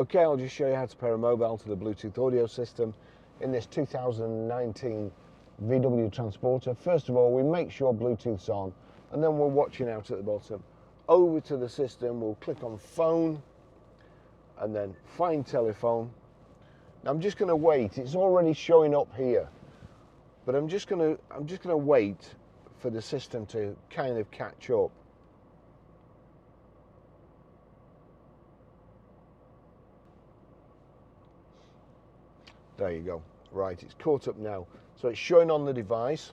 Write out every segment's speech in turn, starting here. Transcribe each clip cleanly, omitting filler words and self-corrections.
Okay, I'll just show you how to pair a mobile to the Bluetooth audio system in this 2019 VW Transporter. First of all, we make sure Bluetooth's on, and then we're watching out at the bottom. Over to the system, we'll click on phone, and then find telephone. Now I'm just going to wait. It's already showing up here, but I'm just going to wait for the system to kind of catch up. There you go. Right, it's caught up now. So it's showing on the device.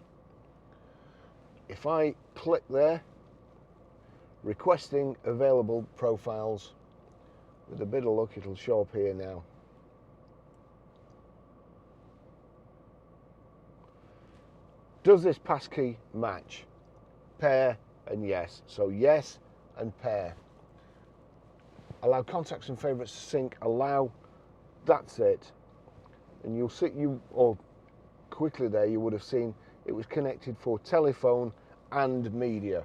If I click there, requesting available profiles, with a bit of luck it'll show up here now. Does this passkey match? Pair and yes. So yes and pair. Allow contacts and favorites to sync. Allow. That's it. And you'll see, or quickly there, you would have seen it was connected for telephone and media.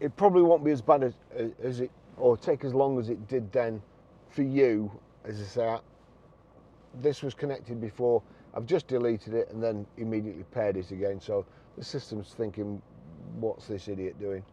It probably won't be as bad as it, or take as long as it did then for you. As I say, this was connected before. I've just deleted it and then immediately paired it again. So the system's thinking, what's this idiot doing?